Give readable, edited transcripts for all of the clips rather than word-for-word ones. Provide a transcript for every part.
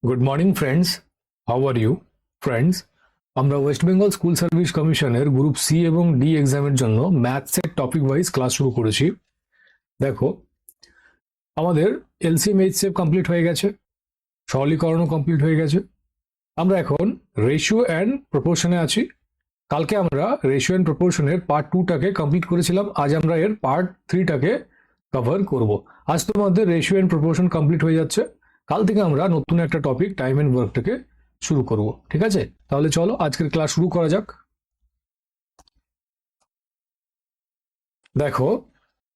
Good morning friends, how are you friends? আমরা West Bengal school service কমিশনের group C এবং D এক্সামের জন্য ম্যাথসের টপিক ওয়াইজ ক্লাস শুরু করেছি। দেখো, আমাদের এলসিএম এইচসিএফ কমপ্লিট হয়ে গেছে, সরলীকরণও কমপ্লিট হয়ে গেছে। আমরা এখন রেশিও অ্যান্ড প্রপোর্শনে আছি। কালকে আমরা রেশিও অ্যান্ড প্রপোর্শনের পার্ট 2টাকে কমপ্লিট করেছিলাম, আজ আমরা এর পার্ট 3টাকে কভার করব। আজ তোমাদের রেশিও অ্যান্ড প্রপোর্শন কমপ্লিট হয়ে যাচ্ছে, কাল থেকে আমরা নতুন একটা টপিক টাইম অ্যান্ড ওয়ার্কটাকে শুরু করব। ঠিক আছে, তাহলে চলো আজকের ক্লাস শুরু করা যাক। দেখো,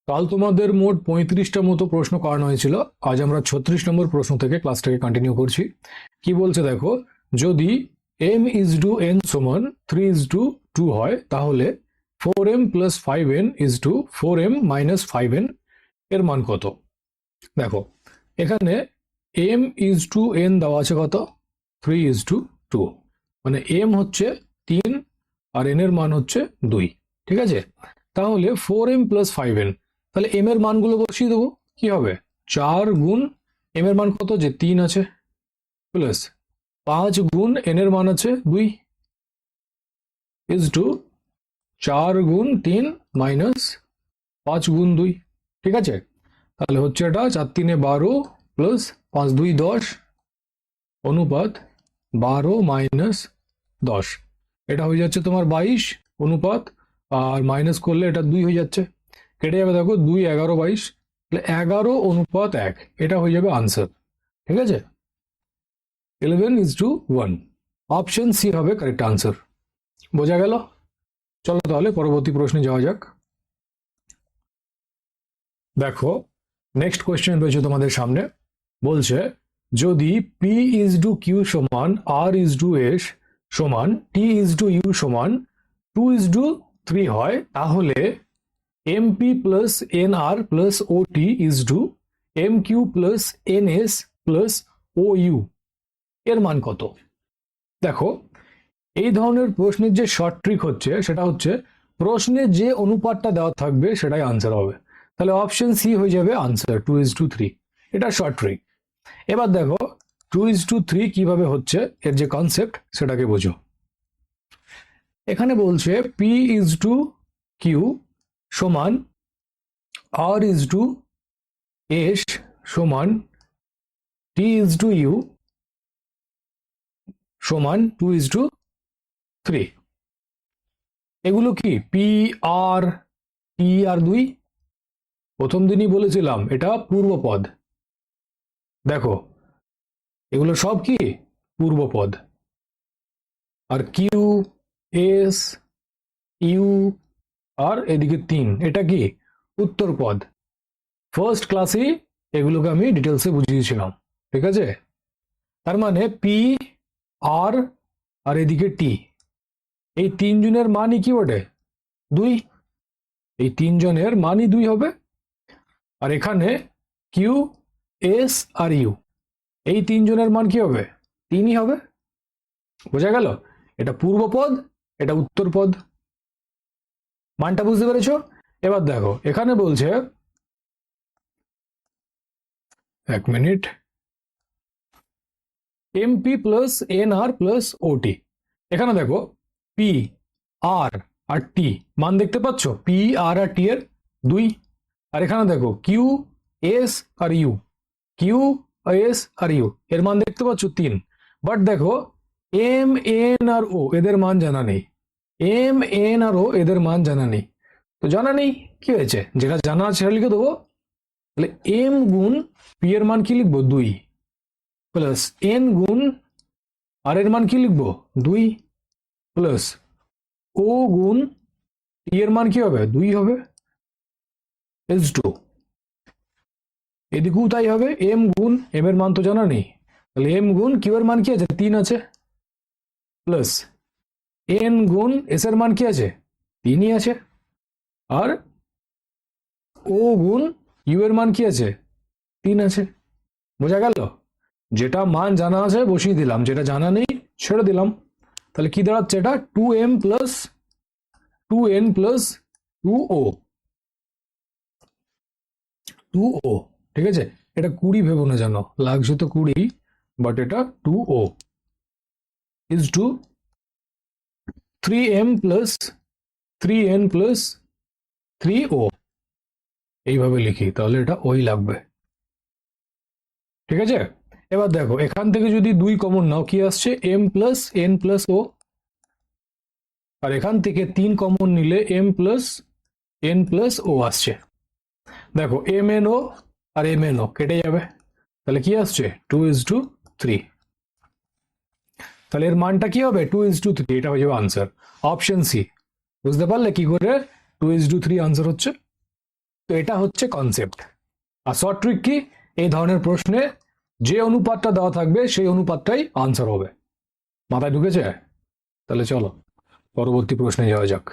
কাল তোমাদের মোট 35টা মতো প্রশ্ন করানো হয়েছিল, আজ আমরা 36 নম্বর প্রশ্ন থেকে ক্লাসটাকে কন্টিনিউ করছি। কি বলছে দেখো, যদি m/n সমান 3:2 হয় তাহলে 4m + 5n = 4m - 5n এর মান কত? দেখো, এখানে m/n দেওয়া আছে কত? 3:2, মানে m হচ্ছে 3 আর n এর মান হচ্ছে 2। ঠিক আছে, তাহলে 4m + 5n, তাহলে m এর মানগুলো বসিয়ে দেবো। কি হবে? 4 গুণ m এর মান কত, যে 3 আছে, প্লাস 5 গুণ n এর মান আছে 2 = 4 গুণ 3 মাইনাস 5 গুণ 2। ঠিক আছে, তাহলে হচ্ছে এটা 4 3 12 প্লাস 5 2 10 অনুপাত 12 মাইনাস 10, এটা হয়ে যাচ্ছে তোমার 22 অনুপাত, আর মাইনাস করলে এটা 2 হয়ে যাচ্ছে, কেটে যাবে। দেখো 2 11 22, তাহলে 11:1, এটা হয়ে যাবে আনসার। ঠিক আছে, 11:1, অপশন সি হবে কারেক্ট আনসার। বোঝা গেল? চলো তাহলে পরবর্তী প্রশ্নে যাওয়া যাক। দেখো, নেক্সট কোয়েশ্চেন রয়েছে তোমাদের সামনে। বলছে, যদি p/q সমান r/s সমান t/u সমান 2:3 হয় তাহলে mp + nr + ot = mq + ns + ou এর মান কত? দেখো, এই ধরনের প্রশ্নের যে শর্ট ট্রিক হচ্ছে সেটা হচ্ছে প্রশ্নে যে অনুপাতটা দেওয়া থাকবে সেটাই আনসার হবে। তাহলে অপশন সি হয়ে যাবে আনসার, 2:3। এটা শর্ট ট্রিক। এবার দেখো 2:3 কিভাবে হচ্ছে, এর যে কনসেপ্ট সেটাকে বোঝো। এখানে বলছে p/q সমান r/s সমান t/u সমান 2:3। এগুলো কি? পি, আর, টি আর 2। প্রথম দিনই বলেছিলাম এটা পূর্বপদ। দেখো, এগুলো সব কি? পূর্বপদ। আর কিউ, এস, ইউ আর এদিকে 3, এটা কি? উত্তরপদ। ফার্স্ট ক্লাসেই এগুলোকে আমি ডিটেলসে বুঝিয়েছিলাম। ঠিক আছে, তার মানে পি, আর আর এদিকে টি, এই 3 জনের মানই কি বটে? 2। এই 3 জনের মানই 2 হবে। আর এখানে কিউ, এস আর ইউ, এই 3 জনের মান কি হবে? 3ই হবে। বোঝা গেল? এটা পূর্বপদ, এটা উত্তরপদ। মানটা বুঝতে পেরেছো? এবার দেখো, এখানে বলছে, এক minute, MP plus NR plus ওটি। এখানে দেখো পি, আর আর টি মান দেখতে পাচ্ছ, পি আর আর টি এর 2। আর এখানে দেখো Q, S R U, Q, S R U এর মান দেখতে পাচ্ছ 3। বাট দেখো এম, এন আর ও এদের মান জানা নেই। এম, এন আর ও এদের মান জানা নেই। তো জানা নেই, কি হয়েছে? যেটা জানা আছে সেটা লিখে দেবো। তাহলে এম গুণ পি এর মান কি লিখবো? 2 প্লাস এন গুণ আর এর মান কি লিখবো? 2 প্লাস ও গুণ টি এর মান কি হবে? 2 হবে। H2 এদিকেও তাই হবে, এম গুণ এম এর মান তো জানা নেই, তাহলে এম গুণ কিউ এর মান কি আছে? 3 আছে, প্লাস এন গুণ এস এর মান কি আছে? 3ই আছে, আর ও গুণ ইউ এর মান কি আছে? 3 আছে। বোঝা গেল? যেটা মান জানা আছে বসিয়ে দিলাম, যেটা জানা নেই ছেড়ে দিলাম। তাহলে কি দাঁড়াচ্ছে? এটা 2m plus 2n plus 2o, 2o। ঠিক আছে, এটা 20 ভেবো না, জানো লাগছে তো 20, বাট এটা 2O is two 3M plus 3N plus 3O, এইভাবে লিখি তাহলে এটা ওই লাগবে। ঠিক আছে, এবার দেখো এখান থেকে যদি 2 কমন নাও কি আসছে M plus N plus O, আর এখান থেকে 3 কমন নিলে M plus N plus O আসছে। দেখো MNO আর MNO কেটে যাবে, তাহলে কি আসছে 2:3। তাহলে এর মানটা কি হবে 2:3, এটা হয়ে যাবে আনসার, অপশন সি। বুঝতে পারলে কি করে 2:3 আনসার হচ্ছে? তো এটা হচ্ছে কনসেপ্ট। আর শর্ট ট্রিক কি, এই ধরনের প্রশ্নে যে অনুপাতটা দেওয়া থাকবে সেই অনুপাতটাই আনসার হবে। মাথায় ঢুকেছে? তাহলে চলো পরবর্তী প্রশ্নে যাওয়া যাক।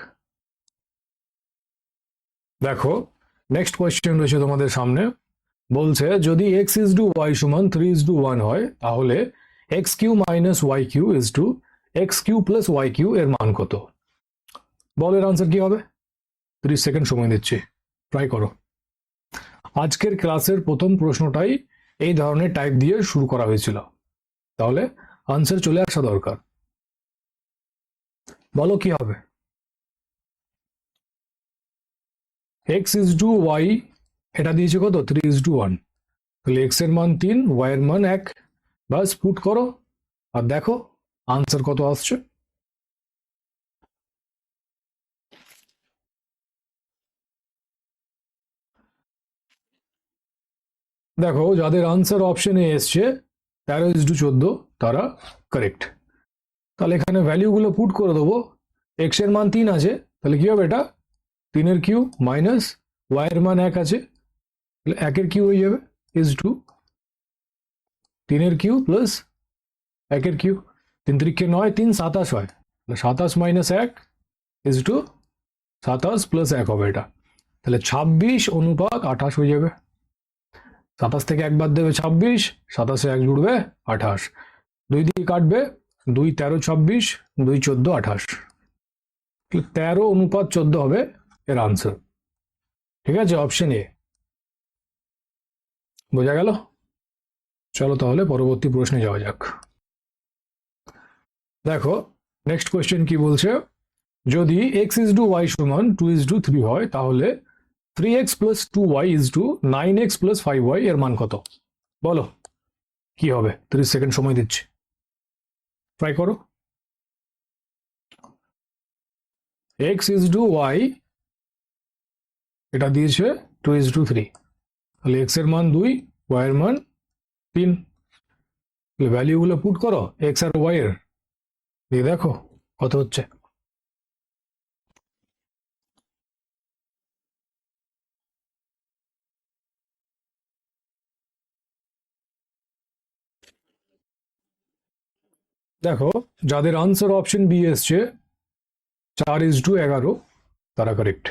দেখো নেক্সট কোয়েশ্চেন রয়েছে তোমাদের সামনে, বলছে যদি x=y সমান 3:1 হয় তাহলে x³ minus y³ is two x³ plus y³ এর মান কত? বলের আনসার কি হবে? 30 সেকেন্ড সময় দিচ্ছি, ট্রাই করো। আজকের ক্লাসের প্রথম প্রশ্নটাই এই ধরনের টাইপ দিয়ে শুরু করা হয়েছিল, তাহলে আনসার চলে আসা দরকার। বলো কি হবে? x=y, এটা দিয়েছে কত 3:1, তাহলে x এর মান 3, y এর মান 1, বাস পুট করো আর দেখো আনসার কত আসছে। দেখো যাদের আনসার অপশনে এসছে 13:14 তারা কারেক্ট। তাহলে এখানে ভ্যালুগুলো পুট করে দেবো। এক্স এর মান 3 আছে, তাহলে কি হবে এটা 3 এর কিউ মাইনাস ওয়াই এর মান 1 আছে, তাহলে 1 এর কিউ হয়ে যাবে ইজ টু 3 এর কিউ প্লাস 1 এর কিউ, 3 3 9, 3 27 হয়, তাহলে 27 মাইনাস 1 ইজ টু 27 প্লাস 1 হবে এটা, তাহলে 26:28 হয়ে যাবে। 27 থেকে 1 বাদ দেবে 26, 27 1 জুড়বে 28, 2 দিয়ে কাটবে 2 13 26, 2 14 28, 13:14 হবে এর আনসার। ঠিক আছে, অপশন এ। বোঝা গেল? চলো তাহলে পরবর্তী প্রশ্নে যাওয়া যাক। দেখো নেক্সট কোয়েশ্চেন কি বলছে, যদি x=y সমান 2:3 হয় তাহলে 3x plus 2y is two 9x plus 5y এর মান কত? বলো কি হবে? 30 সেকেন্ড সময় দিচ্ছি, ট্রাই করো। x=y, এটা দিয়েছে 2:3, তাহলে x এর মান 2, y এর মান 3, তাহলে ভ্যালুগুলো পুট করো x আর y এর, দিয়ে দেখো কত হচ্ছে। দেখো যাদের আনসার অপশন বি এসছে 4:11 তারা কারেক্ট।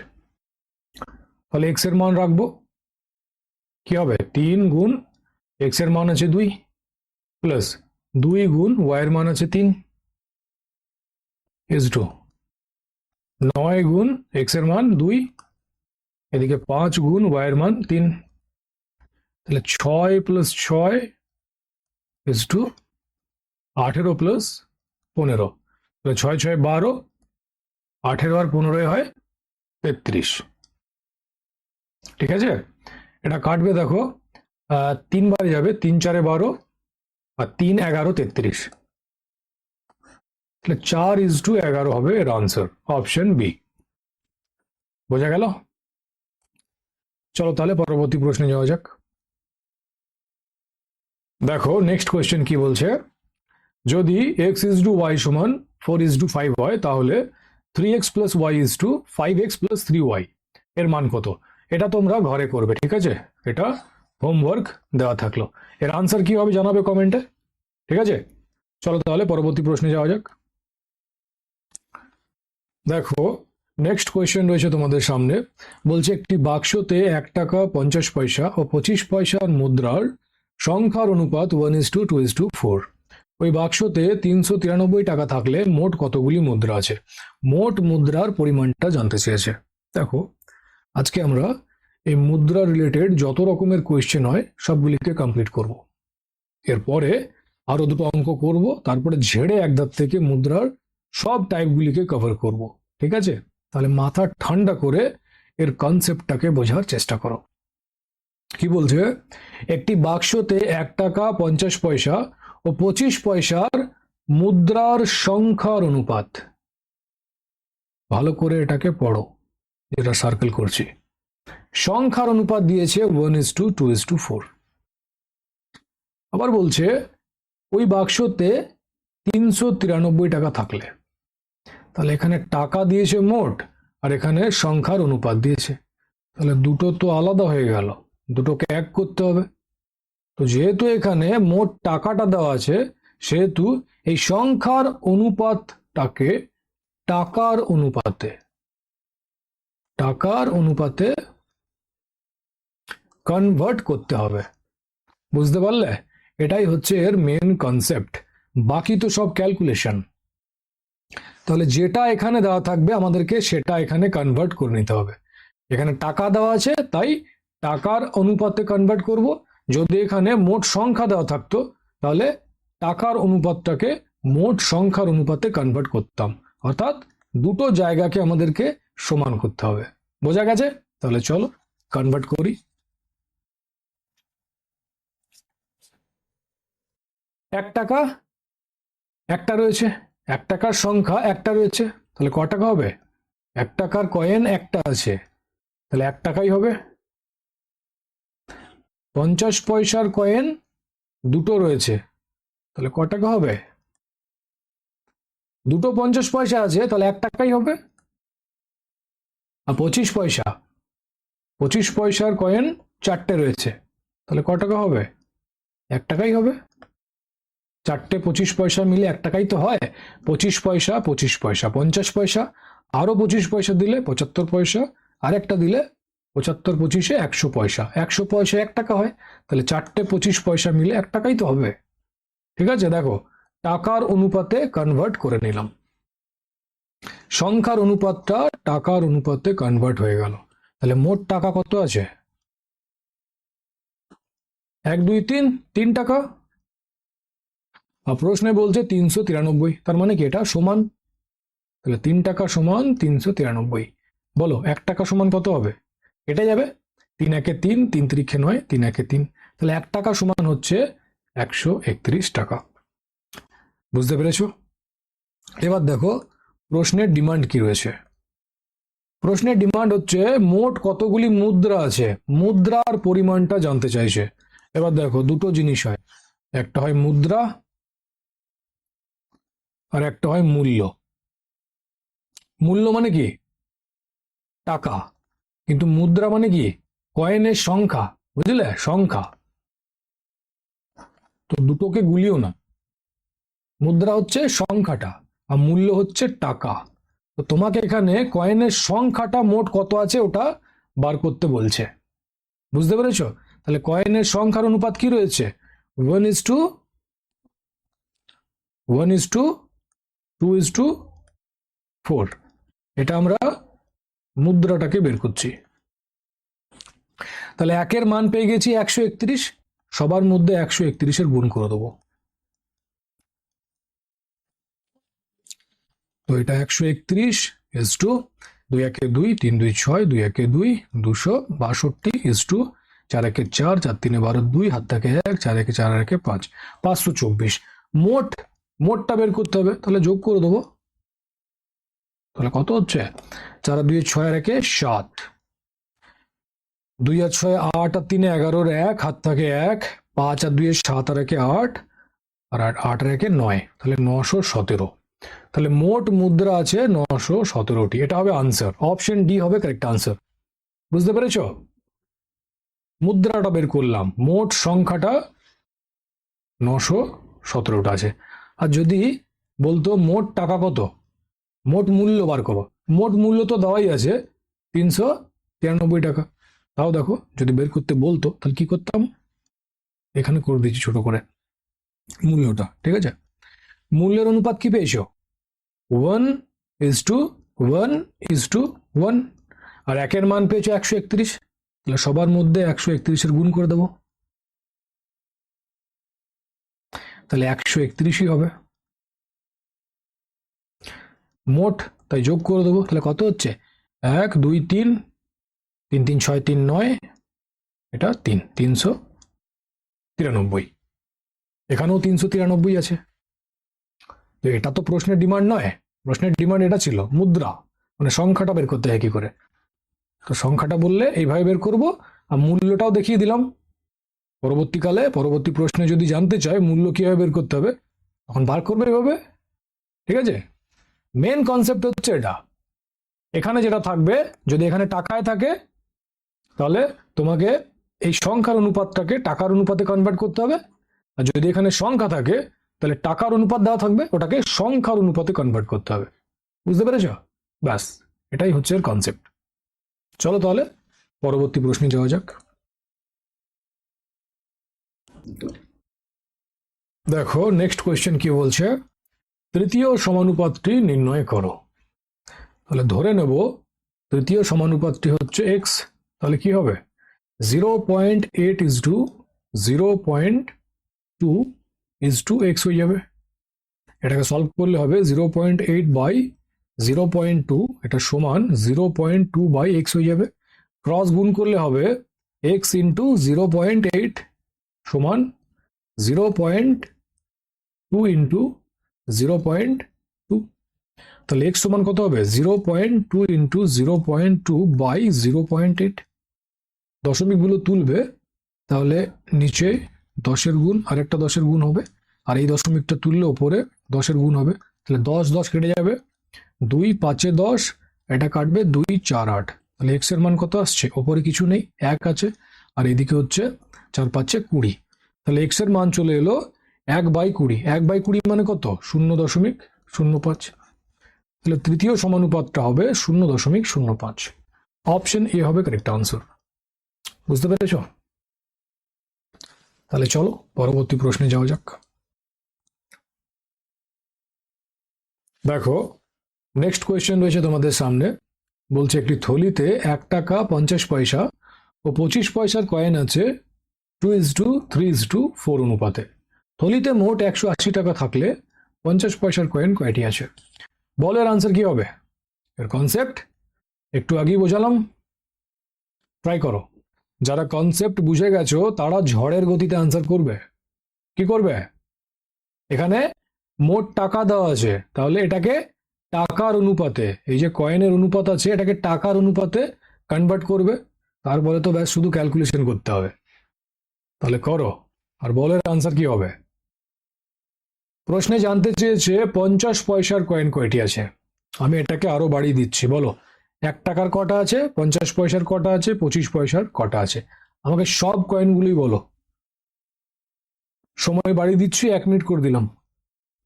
তাহলে এক্স এর মান রাখবো, কি হবে 3 গুণ এক্স এর মান আছে 2 প্লাস 2 গুণ ওয়াই এর মান আছে 3 ইজ টু 9 গুণ এক্স এর মান 2, এদিকে 5 গুণ ওয়াই এর মান 3, তাহলে 6 প্লাস 6 ইজ টু 18 প্লাস 15, তাহলে 6 6 12, 18 আর 15 হয় 33। ঠিক আছে, এটা কাটবে দেখো 3 বারে যাবে, 3 4 12 আর 3 11 33, তাহলে 4:11 হবে এর আনসার, অপশন বি। বোঝা গেল? চলো তাহলে পরবর্তী প্রশ্নে যাওয়া যাক। দেখো নেক্সট কোয়েশ্চেন কি বলছে, যদি x=y সমান 4:5 হয় তাহলে 3x plus y is to 5x plus 3y এর মান কত? এটা তোমরা ঘরে করবে, ঠিক আছে, এটা হোমওয়ার্ক দেওয়া থাকলো। এর আনসার কি হবে জানাবে কমেন্টে, ঠিক আছে। চলো তাহলে পরবর্তী প্রশ্নে যাওয়া যাক। দেখো নেক্সট কোয়েশ্চেন রয়েছে তোমাদের সামনে, বলছে একটি বাক্সতে 1 টাকা 50 পয়সা ও 25 পয়সার মুদ্রার সংখ্যার অনুপাত 1:2:4। ওই বাক্সতে 393 টাকা থাকলে মোট কতগুলি মুদ্রা আছে? মোট মুদ্রার পরিমাণটা জানতে চেয়েছে। দেখো আজকে আমরা এই মুদ্রা রিলেটেড যত রকমের কোয়েশ্চেন হয় সবগুলিকে কমপ্লিট করব। এরপরে আরো দুটো অঙ্ক করব, তারপরে ঝেড়ে এক ধার থেকে মুদ্রার সব টাইপগুলিকে কভার করব। ঠিক আছে, তাহলে মাথা ঠান্ডা করে এর কনসেপ্টটাকে বোঝার চেষ্টা করো। কি বলছে, একটি বাক্সতে 1 টাকা 50 পয়সা ও 25 পয়সার মুদ্রার সংখ্যার অনুপাত। ভালো করে এটাকে পড়ো, যেটা সার্কেল করছি। সংখ্যার অনুপাত দিয়েছে 1:2:4। আবার বলছে ওই বাক্সতে 393 টাকা থাকলে, তাহলে এখানে টাকা দিয়েছে মোট, আর এখানে সংখ্যার অনুপাত দিয়েছে, তাহলে দুটো তো আলাদা হয়ে গেল, দুটোকে এক করতে হবে। তো যেহেতু এখানে মোট টাকাটা দেওয়া আছে, সেহেতু এই সংখ্যার অনুপাতটাকে টাকার অনুপাতে কনভার্ট করতে হবে। বুঝতে পারলে? এটাই হচ্ছে এর মেন কনসেপ্ট, বাকি তো সব ক্যালকুলেশন। তাহলে যেটা এখানে দেওয়া থাকবে আমাদেরকে সেটা এখানে কনভার্ট করে নিতে হবে। এখানে টাকা দেওয়া আছে, তাই টাকার অনুপাতে কনভার্ট করব। যদি এখানে মোট সংখ্যা দেওয়া থাকতো, তাহলে টাকার অনুপাতটাকে মোট সংখ্যার অনুপাতে কনভার্ট করতাম। অর্থাৎ দুটো জায়গাকে আমাদেরকে সমান করতে হবে। বোঝা গেছে? তাহলে চলো কনভার্ট করি। 1 টাকা একটা রয়েছে, 1 টাকার সংখ্যা একটা রয়েছে, তাহলে ক টাকা হবে? 1 টাকার কয়েন একটা আছে, তাহলে 1 টাকাই হবে। 50 পয়সার কয়েন দুটো রয়েছে, তাহলে ক টাকা হবে? দুটো 50 পয়সা আছে, তাহলে 1 টাকাই হবে। আর 25 পয়সার কয়েন চারটে রয়েছে, তাহলে ক টাকা হবে? 1 টাকাই হবে। চারটে 25 পয়সা মিলে 1 টাকাই তো হয়। 25 পয়সা 25 পয়সা 50 পয়সা, আরো 25 পয়সা দিলে 75 পয়সা, আর একটা দিলে 75 × 25 100 পয়সা। 100 পয়সা 1 টাকা হয়, তাহলে চারটে 25 পয়সা মিলে 1 টাকাই তো হবে। ঠিক আছে, দেখো টাকার অনুপাতে কনভার্ট করে নিলাম। সংখ্যার অনুপাতটা টাকার অনুপাতে কনভার্ট হয়ে গেল। তাহলে মোট টাকা কত আছে? 1 2 3 3 টাকা। আর প্রশ্নে বলছে 393, তার মানে কি এটা সমান। তাহলে 3 টাকা সমান 393। বলো 1 টাকা সমান কত হবে? এটা যাবে 3 একে 3, 3 3 9, 3 একে 3, তাহলে 1 টাকা সমান হচ্ছে 131 টাকা। বুঝতে পেরেছো? এবার দেখো প্রশ্নের ডিমান্ড কি রয়েছে। প্রশ্নের ডিমান্ড হচ্ছে মোট কতগুলি মুদ্রা আছে, মুদ্রার পরিমাণটা জানতে চাইছে। এবার দেখো দুটো জিনিস হয়, একটা হয় মুদ্রা আর একটা হয় মূল্য। মূল্য মানে কি? টাকা। কিন্তু মুদ্রা মানে কি? কয়েনের সংখ্যা। বুঝলে? সংখ্যা। তো দুটোকে গুলিও না, মুদ্রা হচ্ছে সংখ্যাটা আর মূল্য হচ্ছে টাকা। তো তোমাকে এখানে কয়েনের সংখ্যাটা মোট কত আছে ওটা বার করতে বলছে। বুঝতে পেরেছো? তাহলে কয়েনের সংখ্যার অনুপাত কি রয়েছে? 1:2:4। এটা আমরা মুদ্রাটাকে বের করছি। তাহলে একের মান পেয়ে গেছি 131, সবার মধ্যে 131-এর গুণ করে দেবো। তো এটা 131 2 একে 2, 3 2 6, 2 একে 2, 262 4 একে 4, 4 3 12 2, হাত থাকে 1, 4 একে 4 একে 5, 524। মোটটা বের করতে হবে, তাহলে যোগ করে দেবো। তাহলে কত হচ্ছে? 4 আর 2 6 আর 1 7, 2 আর 6 8, আর 3 11, 1 হাত থাকে 1, 5 আর 2 7 আর 1 8, আর 8 আর 1 9, তাহলে 917। তাহলে মোট মুদ্রা আছে 917টি। এটা হবে আনসার, অপশন ডি হবে কারেক্ট আনসার। বুঝতে পেরেছ? মুদ্রাটা বের করলাম, মোট সংখ্যাটা 917টা আছে। আর যদি বলতো মোট টাকা কত, মোট মূল্য বার করো, মোট মূল্য তো দেওয়াই আছে 393 টাকা। তাও দেখো যদি বের করতে বলতো তাহলে কি করতাম, এখানে করে দিচ্ছি ছোট করে মূল্যটা। ঠিক আছে, মূল্যের অনুপাত কি পেয়েছো? 1:1:1। আর একের মান পেয়েছো 131, তাহলে সবার মধ্যে 131-এর গুণ করে দেবো। তাহলে 131ই হবে। মোট তাই যোগ করে দেবো, তাহলে কত হচ্ছে 1 2 3 3 3 6 3 9, এটা 393। এখানেও 393 আছে। তো এটা তো প্রশ্নের ডিমান্ড নয়, প্রশ্নের ডিমান্ড এটা ছিল মুদ্রা, মানে সংখ্যাটা বের করতে হয় কি করে। তো সংখ্যাটা বললে এইভাবে বের করব, আর মূল্যটাও দেখিয়ে দিলাম। পরবর্তীকালে পরবর্তী প্রশ্নে যদি জানতে চায় মূল্য কিভাবে বের করতে হবে, তখন বার করবে এভাবে। ঠিক আছে, মেন কনসেপ্ট হচ্ছে এটা। এখানে যেটা থাকবে, যদি এখানে টাকায় থাকে তাহলে তোমাকে এই সংখ্যার অনুপাতটাকে টাকার অনুপাতে কনভার্ট করতে হবে, আর যদি এখানে সংখ্যা থাকে তাহলে টাকার অনুপাত দেওয়া থাকবে, ওটাকে সংখ্যার অনুপাতে কনভার্ট করতে হবে। বুঝতে পেরেছ? ব্যাস, এটাই হচ্ছে এর কনসেপ্ট। চলো তাহলে পরবর্তী প্রশ্নে যাওয়া যাক। দেখো নেক্সট কোয়েশ্চেন কি বলছে, তৃতীয় সমানুপাতটি নির্ণয় করো। তাহলে ধরে নেব তৃতীয় সমানুপাতটি হচ্ছে এক্স, তাহলে কি হবে 0.8 is to 0.2 is to x হয়ে যাবে। এটাকে সলভ করলে হবে 0.8 বাই 0.2, এটা সমান 0.2 বাই এক্স হয়ে যাবে। ক্রস গুণ করলে হবে এক্স ইন্টু 0.8 সমান 0.2 ইন্টু 0.2। তাহলে এক্স সমান কত হবে 0.2 ইন্টু 0.2 বাই 0.8। দশমিকগুলো তুলবে, তাহলে নিচে 10-এর গুণ আর একটা 10-এর গুণ হবে, আর এই দশমিকটা তুললে ওপরে 10-এর গুণ হবে। তাহলে 10 10 কেটে যাবে, 2 5 10, এটা কাটবে 2 4 8। তাহলে এক্স এর মান কত আসছে, ওপরে কিছু নেই, 1 আছে, আর এদিকে হচ্ছে 4 5 20। তাহলে এক্স এর মান চলে এলো 1/20। 1/20 মানে কত, 0.05। তাহলে তৃতীয় সমানুপাতটা হবে 0.05। অপশন এ হবে কারেক্ট আনসার। বুঝতে পেরেছ? তাহলে চলো পরবর্তী প্রশ্নে যাওয়া যাক। দেখো নেক্সট কোয়েশ্চেন রয়েছে তোমাদের সামনে, বলছে একটি থলিতে 1 টাকা 50 পয়সা ও 25 পয়সার কয়েন আছে 2:3:4 অনুপাতে। থলিতে মোট 180 টাকা থাকলে 50 পয়সার কয়েন কয়টি আছে? বলের আনসার কি হবে? এর কনসেপ্ট একটু আগেই বোঝালাম, ট্রাই করো। যারা কনসেপ্ট বুঝে গেছো তারা ঝড়ের গতিতে আনসার করবে। কি করবে, এখানে মোট টাকা দেওয়া আছে, তাহলে এটাকে টাকার অনুপাতে, এই যে কয়েনের অনুপাত আছে এটাকে টাকার অনুপাতে কনভার্ট করবে। তারপরে তো ব্যাস শুধু ক্যালকুলেশন করতে হবে। তাহলে করো, আর বলের আনসার কি হবে? প্রশ্নে জানতে চেয়েছে 50 পয়সার কয়েন কয়টি আছে। আমি এটাকে আরো বাড়িয়ে দিচ্ছি, বলো 1 টাকার কটা আছে, 50 পয়সার কটা আছে, 25 পয়সার কটা আছে। আমাকে সব কয়েনগুলোই বলো। সময় বাড়িয়ে দিচ্ছি, 1 মিনিট করে দিলাম,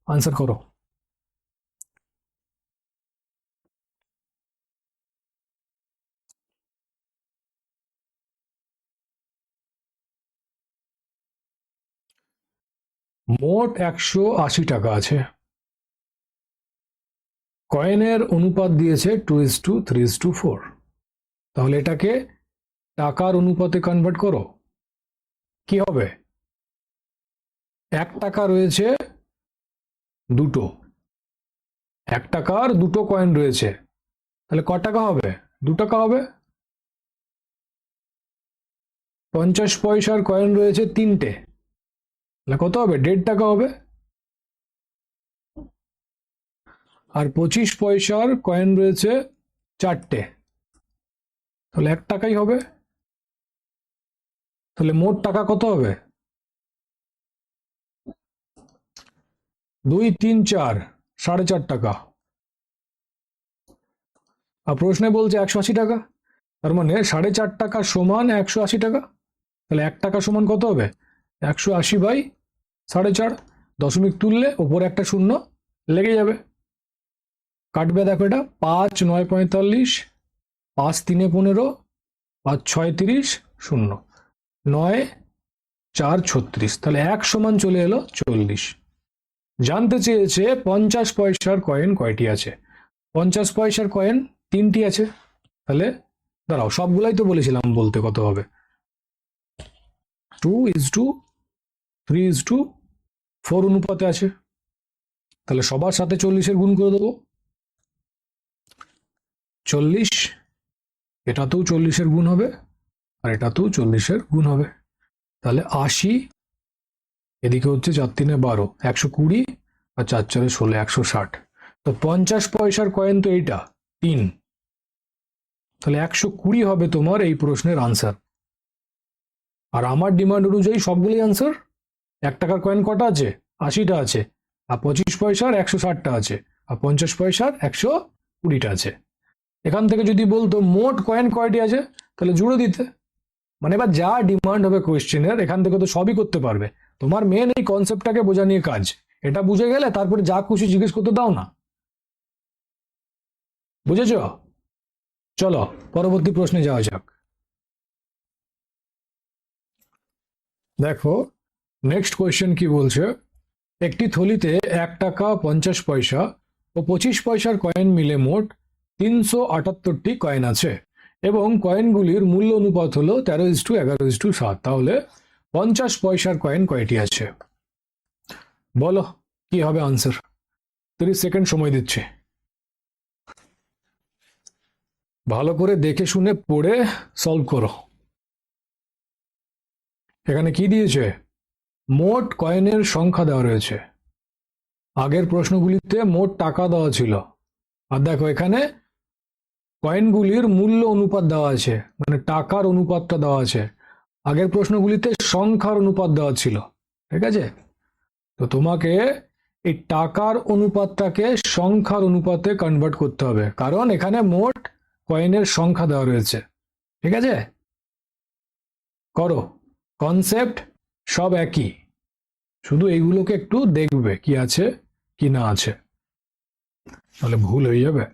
আনসার করো। মোট 180 টাকা আছে, কয়েনের অনুপাত দিয়েছে 2:3:4। তাহলে এটাকে টাকার অনুপাতে কনভার্ট করো। কি হবে, 1 টাকা রয়েছে দুটো, 1 টাকার দুটো কয়েন রয়েছে, তাহলে ক টাকা হবে, 2 টাকা হবে। 50 পয়সার কয়েন রয়েছে 3টে, তাহলে কত হবে, 1.5 টাকা হবে। আর 25 পয়সার কয়েন রয়েছে 4টে, তাহলে 1 টাকাই হবে। তাহলে মোট টাকা কত হবে, 2 3 4, 4.5 টাকা। আর প্রশ্নে বলছে 180 টাকা, তার মানে 4.5 টাকা সমান 180 টাকা। তাহলে 1 টাকা সমান কত হবে, 180 বাই 4.5। দশমিক তুললে ওপরে একটা শূন্য লেগে যাবে, কাটবে। দেখো এটা 5 9 45, 5 3 15, 5 6 30, 0 9 4 36। তাহলে 1 সমান চলে এলো 40। জানতে চেয়েছে 50 পয়সার কয়েন কয়টি আছে। 50 পয়সার কয়েন 3টি আছে। তাহলে দাঁড়াও, সবগুলাই তো বলেছিলাম বলতে, কত হবে 2:3:4। 4 অনুপাতে আছে, তাহলে সবার সাথে 40-এর গুণ করে দেবো। 40, এটাতেও 40-এর গুণ হবে আর এটাতেও 40-এর গুণ হবে, তাহলে 80, এদিকে হচ্ছে 4 3 12, 120 আর 4 4 16, 160। তো 50 পয়সার কয়েন তো এইটা 3, তাহলে 120 হবে তোমার এই প্রশ্নের আনসার। আর আমার ডিমান্ড অনুযায়ী সবগুলোই আনসার। 1 টাকার কয়েন কটা আছে? 80টা আছে, আর 25 পয়সার 160টা আছে, আর 50 পয়সার 120টা আছে। এখান থেকে যদি বলতো মোট কয়েন কয়টি আছে, তাহলে জুড়ে দিতে। মানে এবার যা ডিমান্ড হবে কোয়েশ্চেনের, এখান থেকে তো সবই করতে পারবে। তোমার মেন এই কনসেপ্টটাকে বোঝা নিয়ে কাজ, এটা বুঝে গেলে তারপরে যা খুশি জিজ্ঞেস করতে দাও না। বুঝেছ? চলো পরবর্তী প্রশ্নে যাওয়া যাক। দেখো নেক্সট কোয়েশ্চেন কি বলছে, একটি থলিতে 1 টাকা 50 পয়সা ও 25 পয়সার কয়েন মিলে মোট 378টি কয়েন আছে এবং কয়েনগুলির মূল্য অনুপাত হলো 13:11:7। তাহলে 50 পয়সার কয়েন কয়টি আছে? বলো কি হবে আনসার। 30 সেকেন্ড সময় দিচ্ছে, ভালো করে দেখে শুনে পড়ে সলভ করো। এখানে কি দিয়েছে? মোট কয়েনের সংখ্যা দেওয়া রয়েছে, আগের প্রশ্নগুলিতে মোট টাকা দেওয়া ছিল, আর দেখো এখানে কয়েনগুলির মূল্য অনুপাত দেওয়া আছে, মানে টাকার অনুপাতটা দেওয়া আছে। আগের প্রশ্নগুলিতে সংখ্যার অনুপাত দেওয়া ছিল, ঠিক আছে? তো তোমাকে এই টাকার অনুপাতটাকে সংখ্যার অনুপাতে কনভার্ট করতে হবে, কারণ এখানে মোট কয়েনের সংখ্যা দেওয়া রয়েছে। ঠিক আছে, করো। কনসেপ্ট সব একই, শুধু এইগুলোকে একটু দেখবে কি আছে কি না আছে, তাহলে ভুল হয়ে যাবে।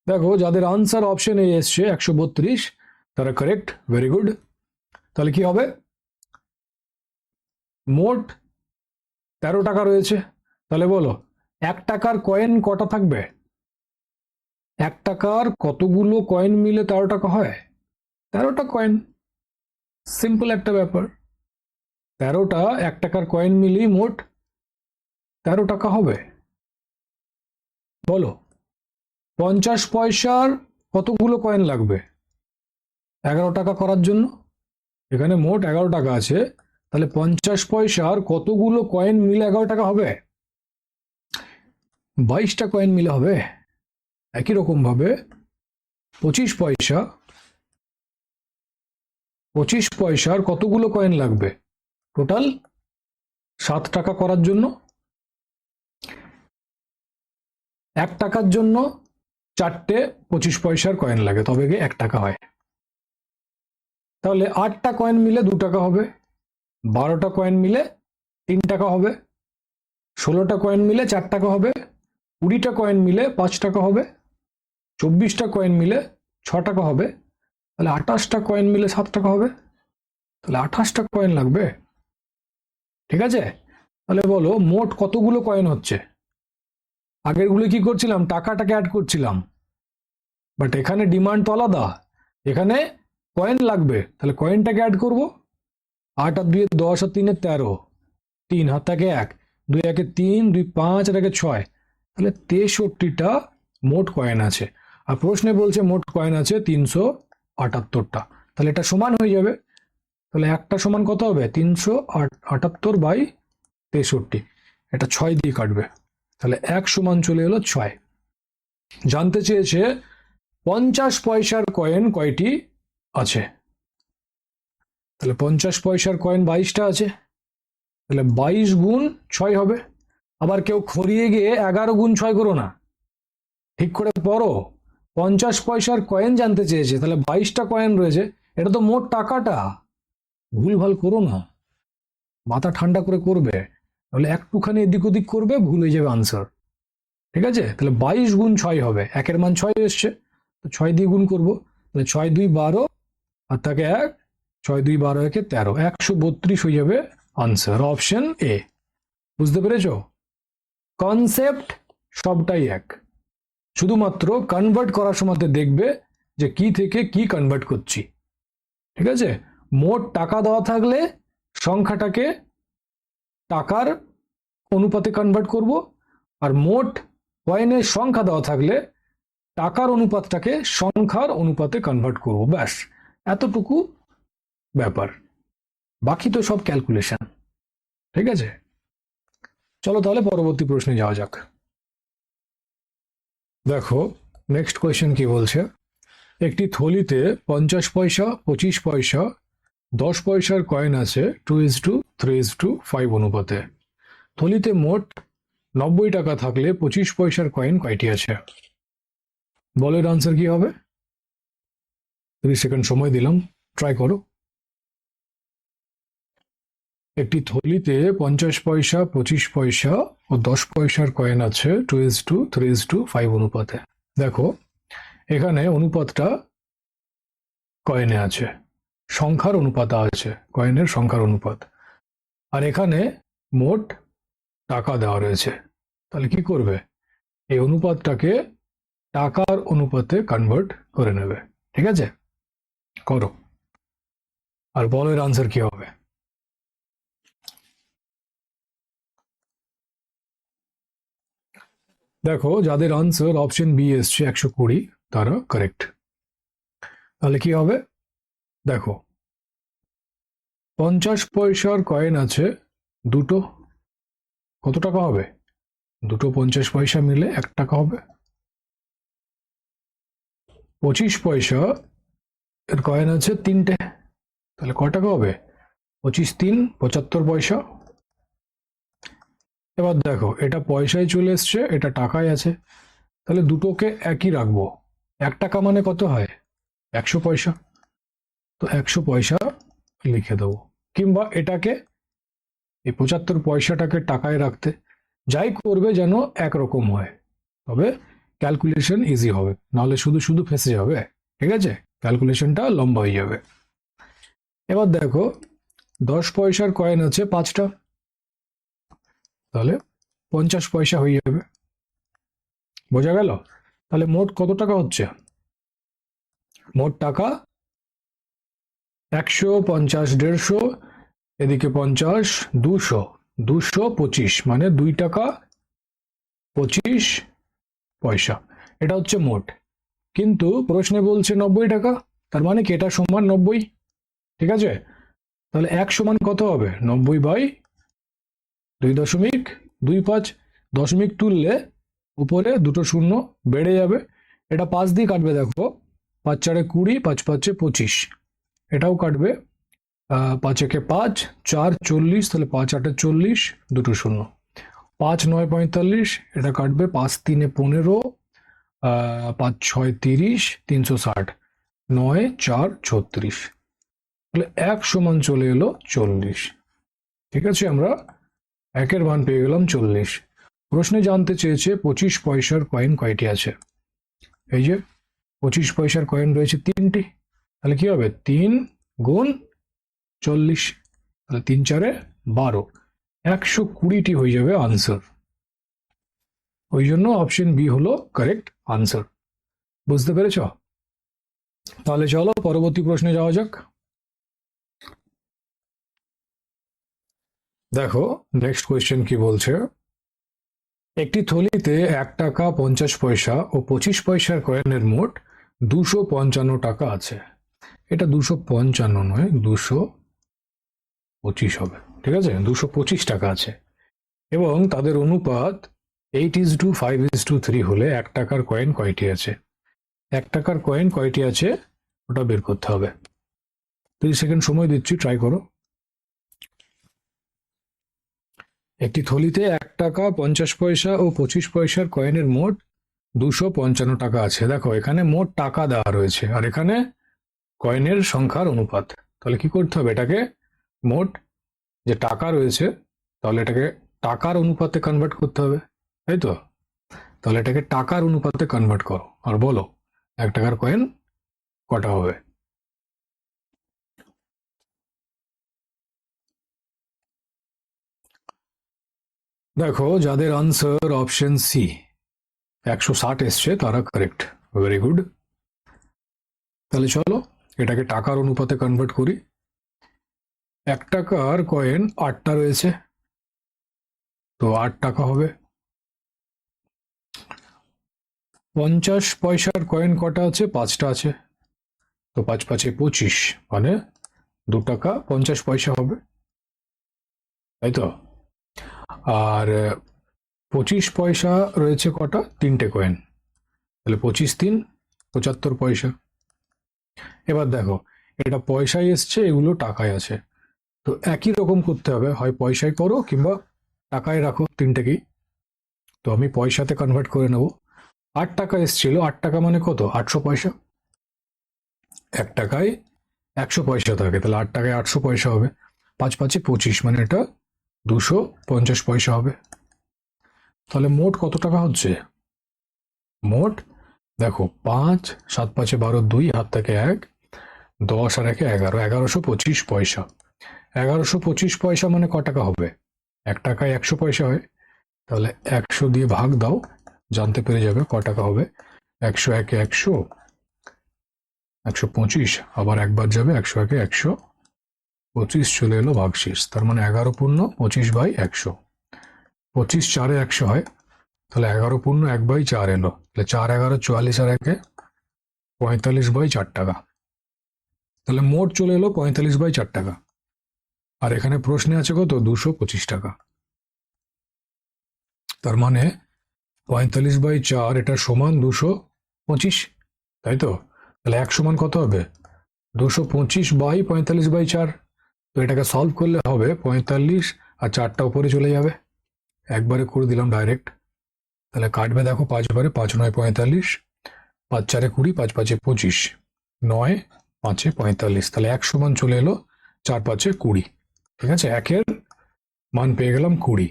দেখো যাদের আনসার অপশন এ এসছে 132, তারা কারেক্ট, ভেরি গুড। তাহলে কি হবে? মোট 13 টাকা রয়েছে, তাহলে বলো 1 টাকার কয়েন কটা থাকবে? 1 টাকার কতগুলো কয়েন মিলে 13 টাকা হয়? 13টা কয়েন, সিম্পল একটা ব্যাপার। 13টা 1 টাকার কয়েন মিলেই মোট 13 টাকা হবে। বলো 50 পয়সার কতগুলো কয়েন লাগবে 11 টাকা করার জন্য? এখানে মোট 11 টাকা আছে, তাহলে 50 পয়সার কতগুলো কয়েন মিলে 11 টাকা হবে? 22টা কয়েন মিলে হবে। একই রকম ভাবে 25 পয়সার কতগুলো কয়েন লাগবে টোটাল? 7 টাকা করার জন্য। 1 টাকার জন্য 4টে 25 পয়সার কয়েন লাগে, তবে গিয়ে 1 টাকা হয়। তাহলে 8টা কয়েন মিলে 2 টাকা হবে, 12টা কয়েন মিলে 3 টাকা হবে, 16টা কয়েন মিলে 4 টাকা হবে, 20টা কয়েন মিলে 5 টাকা হবে, 24টা কয়েন মিলে 6 টাকা হবে, তাহলে 28টা কয়েন মিলে 7 টাকা হবে, তাহলে 28টা কয়েন লাগবে। ঠিক আছে, তাহলে বলো মোট কতগুলো কয়েন হচ্ছে? আগেরগুলো কি করছিলাম? টাকাটাকে অ্যাড করছিলাম, বাট এখানে ডিমান্ড তো আলাদা, এখানে কয়েন লাগবে, তাহলে কয়েনটাকে অ্যাড করব। 8 আর 2 10 আর 3 13, 3 হাত থাকে 1, 2 1 3, 2 5 আর 1 6, তাহলে 63টা মোট কয়েন আছে। আর প্রশ্নে বলছে মোট কয়েন আছে 378টা, তাহলে এটা সমান হয়ে যাবে। তাহলে একটা সমান কত হবে? 378/63, এটা 6 দিয়ে কাটবে, তাহলে 1 সমান চলে এলো 6। জানতে চেয়েছে 50 পয়সার কয়েন কয়টি আছে, তাহলে 50 পয়সার কয়েন 22টা আছে, তাহলে 22 গুণ 6 হবে। আবার কেউ খড়িয়ে গিয়ে 11 গুণ 6 করো না, ঠিক করে পড়ো। 50 পয়সার কয়েন জানতে চেয়েছে, তাহলে 22টা কয়েন রয়েছে, এটা তো মোট টাকাটা, ভুলভাল করো না, মাথা ঠান্ডা করে করবে, তাহলে একটুখানি এদিক ওদিক করবে, ভুল হয়ে যাবে আনসার। ঠিক আছে, তাহলে 22 গুণ 6 হবে, 1-এর মান 6 এসছে, তো 6 দিয়ে গুণ করবো, তাহলে 6 2 12 আর থাকে 1, 6 2 12 1 13, 132 হয়ে যাবে আনসার, অপশন এ। বুঝতে পেরেছ? কনসেপ্ট সবটাই এক, শুধুমাত্র কনভার্ট করার সময় দেখবে যে কি থেকে কি কনভার্ট করছি। ঠিক আছে, মোট টাকা দেওয়া থাকলে সংখ্যাটাকে টাকার অনুপাতে কনভার্ট করব, আর মোট কয়েনের সংখ্যা দেওয়া থাকলে টাকার অনুপাতটাকে সংখ্যার অনুপাতে কনভার্ট করব। ব্যাস এতটুকু ব্যাপার, বাকি তো সব ক্যালকুলেশন। ঠিক আছে, চলো তাহলে পরবর্তী প্রশ্নে যাওয়া যাক। দেখো নেক্সট কোয়েশ্চেন কি বলছে, একটি থলিতে 50 পয়সা, 25 পয়সা, 10 পয়সার কয়েন আছে 2:3:5 অনুপাতে। থলিতে মোট 90 টাকা থাকলে 25 পয়সার কয়েন কয়টি আছে? বলের আনসার কি হবে? 30 সেকেন্ড সময় দিলাম, ট্রাই করো। একটি থলিতে 50 পয়সা, 25 পয়সা ও 10 পয়সার কয়েন আছে 2:3:5 অনুপাতে। দেখো এখানে অনুপাতটা কয়েনে আছে, সংখ্যার অনুপাত আছে, কয়েনের সংখ্যার অনুপাত, আর এখানে মোট টাকা দেওয়া রয়েছে। তাহলে কি করবে? এই অনুপাতটাকে টাকার অনুপাতে কনভার্ট করে নেবে। ঠিক আছে, করো। আর বলের আনসার কি হবে? দেখো যাদের আনসার অপশন বি এসছে 120, তারা কারেক্ট। তাহলে কি হবে? দেখো 50 পয়সার কয়েন আছে দুটো, কত টাকা হবে? দুটো 50 পয়সা মিলে 1 টাকা হবে। 25 পয়সা এর কয়েন আছে 3টে, তাহলে কয় টাকা হবে? 25×3 = 75 পয়সা। এবার দেখো এটা পয়সায় চলে এসছে, এটা টাকায় আছে, তাহলে দুটোকে একই রাখবো। 1 টাকা মানে কত হয়? 100 পয়সা, তো 100 পয়সা লিখে দেবো। কিংবা এটাকে, এই 75 পয়সাটাকে টাকায় রাখতে, যাই করবে যেন একরকম হয়, তবে ক্যালকুলেশন ইজি হবে, নাহলে শুধু শুধু ফেঁসে যাবে। ঠিক আছে, ক্যালকুলেশনটা লম্বা হয়ে যাবে। এবার দেখো 10 পয়সার কয়েন আছে 5টা, তাহলে 50 পয়সা হয়ে যাবে। বোঝা গেল? তাহলে মোট কত টাকা হচ্ছে? মোট টাকা 100, 50, 150, এদিকে 50, 200, 225, মানে 2 টাকা 25 পয়সা। এটা হচ্ছে মোট, কিন্তু প্রশ্নে বলছে 90 টাকা, তার মানে কি এটা সমান 90। ঠিক আছে, তাহলে 1 সমান কত হবে? 90/2.25, দশমিক তুললে উপরে দুটো শূন্য বেড়ে যাবে, এটা 5 দিয়ে কাটবে। দেখো 5×4 20, 5×5 25, এটাও কাটবে, 5×1 5, 4 40, তাহলে 5×8 40, দুটো শূন্য, 5×9 45, এটা কাটবে, 5×3 15, 5×6 30, 360, 9×4 36, তাহলে 1 সমান চলে এলো 40। ঠিক আছে, আমরা 1-এর মান পেয়ে গেলাম 40। প্রশ্নে জানতে চেয়েছে 25 পয়সার কয়েন কয়টি আছে। এই যে 25 পয়সার কয়েন রয়েছে 3টি, তাহলে কি হবে? 3×40, তাহলে 3×4 12, 120টি হয়ে যাবে আনসার। ওই জন্য অপশন বি হলো কারেক্ট আনসার। বুঝতে পেরেছ? তাহলে চলো পরবর্তী প্রশ্নে যাওয়া যাক। দেখো নেক্সট কোয়েশ্চেন কি বলছে, একটি থলিতে 1 টাকা 50 পয়সা ও 25 পয়সার কয়েনের মোট 255 টাকা আছে। এটা 255 নয়, 225 হবে। ঠিক আছে, 225 টাকা আছে এবং তাদের অনুপাত 8:5:3 হলে 1 টাকার কয়েন কয়টি আছে? 1 টাকার কয়েন কয়টি আছে ওটা বের করতে হবে। 30 সেকেন্ড সময় দিচ্ছি, ট্রাই করো। একটি থলিতে 1 টাকা 50 পয়সা ও 25 পয়সার কয়েনের মোট 255 টাকা আছে। দেখো এখানে মোট টাকা দেওয়া রয়েছে, আর এখানে কয়েনের সংখ্যার অনুপাত। তাহলে কি করতে হবে? এটাকে মোট যে টাকা রয়েছে, তাহলে এটাকে টাকার অনুপাতে কনভার্ট করতে হবে, তাই তো? তাহলে এটাকে টাকার অনুপাতে কনভার্ট করো, আর বলো 1 টাকার কয়েন কটা হবে? দেখো যাদের আনসার অপশন সি 160 এসছে, তারা কারেক্ট। Very good. তাহলে চলো এটাকে টাকার অনুপাতে কনভার্ট করি। এক টাকার কয়েন 8টা রয়েছে, তো 8 টাকা হবে। 50 পয়সার কয়েন কটা আছে? 5টা আছে, তো 5 5 25, মানে 2 টাকা 50 পয়সা হবে, তাই তো। আর 25 পয়সা রয়েছে কটা? 3টে কয়েন, তাহলে 25 3 75 পয়সা। এবার দেখো, এটা পয়সায় এসছে, এগুলো টাকায় আছে, তো একই রকম করতে হবে, হয় পয়সায় করো কিংবা টাকায় রাখো, তিনটেকেই। তো আমি পয়সাতে কনভার্ট করে নেব। 8 টাকা এসছিল, 8 টাকা মানে কত? 800 পয়সা। 1 টাকায় 100 পয়সা থাকে, তাহলে 8 টাকায় 800 পয়সা হবে। 5 5 25, মানে এটা 250 পয়সা হবে। তাহলে মোট কত টাকা হচ্ছে? মোট দেখো, 5 7 5 12 2, হাত থেকে 1, 10 আর 1 11, 1125 পয়সা। 1125 পয়সা মানে ক টাকা হবে? 1 টাকায় 100 পয়সা হয়, তাহলে 100 দিয়ে ভাগ দাও, জানতে পেরে যাবে ক টাকা হবে। 100 একে 100, 125, আবার একবার যাবে, 100 একে 125 চলে এলো ভাগশেষ, তার মানে 11 পূর্ণ 25/100। 25 4-এ 100 হয়, তাহলে 11 পূর্ণ 1/4 এলো, তাহলে 4 11 44 আর 1-এ 45/4 টাকা। তাহলে মোট চলে এলো 45/4 টাকা। আর এখানে প্রশ্নে আছে কত? 225 টাকা। তার মানে 45/4 এটা সমান 225, তাই তো। তাহলে 1 সমান কত হবে? 225/45/4। তো এটাকে সলভ করলে হবে 45, আর 4টা উপরে চলে যাবে, একবারে করে দিলাম ডাইরেক্ট। তাহলে কাটবে, দেখো 5 বারে, 5 9 45, 5 4 20, 5 5 25, 9 5 45, তাহলে 1 সমান চলে এলো 4 5 20। ঠিক আছে, 1-এর মান পেয়ে গেলাম 20।